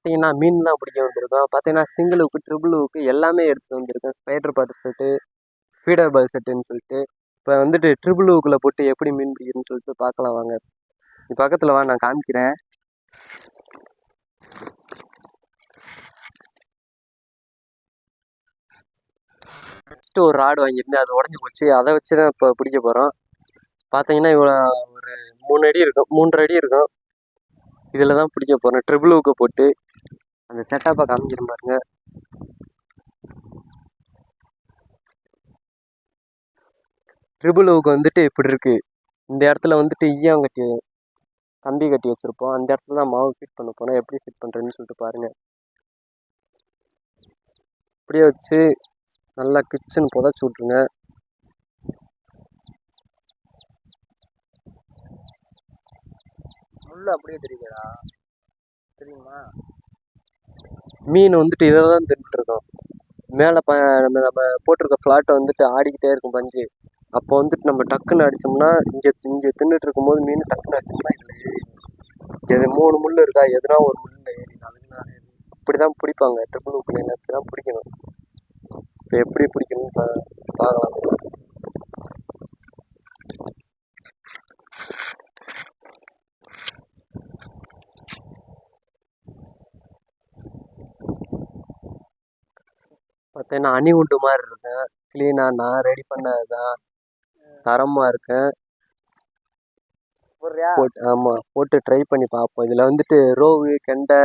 பார்த்தீங்கன்னா மீன் தான் பிடிக்க வந்திருக்கோம். பார்த்தீங்கன்னா சிங்கிள் ஹூக்கு, ட்ரிபிள் ஹூக்கு எல்லாமே எடுத்து வந்திருக்கேன். ஸ்பைடர் பாட் செட்டு, ஃபீடர் பால் செட்டுன்னு சொல்லிட்டு. இப்போ வந்துட்டு ட்ரிபிள் ஹூக்கில் போட்டு எப்படி மீன் பிடிக்குதுன்னு சொல்லிட்டு பார்க்கலாம் வாங்க. நீ பக்கத்தில் வா, நான் காமிக்கிறேன். ஃபஸ்ட்டு ஒரு ராடு வாங்கியிருந்தேன், அது உடஞ்சி போச்சு. அதை வச்சு தான் இப்போ பிடிக்க போகிறோம். பார்த்தீங்கன்னா இவ்வளோ ஒரு 3 அடி இருக்கும், 3.5 அடி இருக்கும். இதில் தான் பிடிக்க போகிறேன். ட்ரிபிள் ஹூக்கை போட்டு அந்த செட்டப்பை காமிக்கிற பாருங்க. ட்ரிபிள் ஹூக்கு வந்துட்டு இப்படி இருக்கு. இந்த இடத்துல வந்துட்டு ஈயம் கட்டி கம்பி கட்டி வச்சுருப்போம். அந்த இடத்துல தான் மாவு ஃபிட் பண்ண போனோம். எப்படி ஃபிட் பண்ணுறேன்னு சொல்லிட்டு பாருங்கள். இப்படியே வச்சு நல்லா கிச்சன் புதைச்சி விட்ருங்க. முள்ளு அப்படியே தெரியுதா? தெரியுமா? மீன் வந்துட்டு இதை தான் தின்னுட்டுருக்கோம். மேலே நம்ம போட்டிருக்க ஃப்ளாட்டை வந்துட்டு ஆடிக்கிட்டே இருக்கும் பஞ்சு. அப்போ வந்துட்டு நம்ம டக்குன்னு அடித்தோம்னா இங்கே தின்னுட்டு இருக்கும்போது மீன் டக்குன்னு அடிச்சோம்னா இதில் ஏறி எது 3 முள் இருக்கா, எதுனா ஒரு முள்ளில் ஏறி அதுக்குனால இப்படி தான் பிடிப்பாங்க. ட்ரிபிள் ஹூக்கில் அப்படி தான் பிடிக்கணும். இப்போ எப்படி பிடிக்கணும்னு பார்க்கலாம். பார்த்தீங்கன்னா அணிகுண்டு மாதிரி இருக்கேன். க்ளீனாக நான் ரெடி பண்ணது தான், தரமாக இருக்கேன். போட்டு ஆமாம், போட்டு ட்ரை பண்ணி பார்ப்போம். இதில் வந்துட்டு ரோவு, கெண்டை,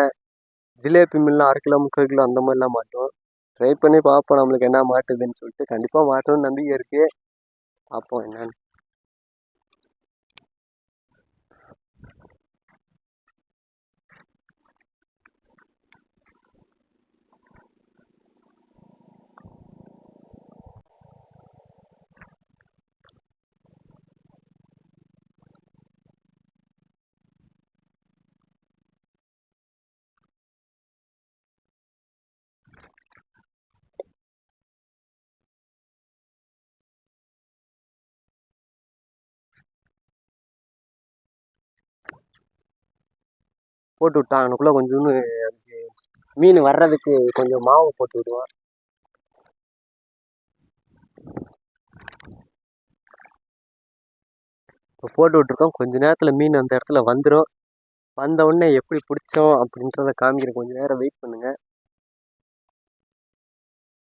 ஜிலேபி மீன்லாம் 1/2 கிலோ 3/4 கிலோ அந்த மாதிரிலாம் மாட்டோம். ட்ரை பண்ணி பார்ப்போம் நம்மளுக்கு என்ன மாட்டுதுன்னு சொல்லிட்டு. கண்டிப்பாக மாட்டோம்னு நம்பிக்கை இருக்குது. பார்ப்போம் என்னன்னு. போட்டு விட்டான் அவனுக்குள்ளே கொஞ்சோண்டு மீன் வர்றதுக்கு கொஞ்சம் மாவு போட்டு விடுவான். இப்போ போட்டு விட்ருக்கோம். கொஞ்ச நேரத்தில் மீன் அந்த இடத்துல வந்துடும். வந்த உடனே எப்படி பிடிச்சோம் அப்படின்றத காமிக்கிறேன். கொஞ்சம் நேரம் வெயிட் பண்ணுங்கள்.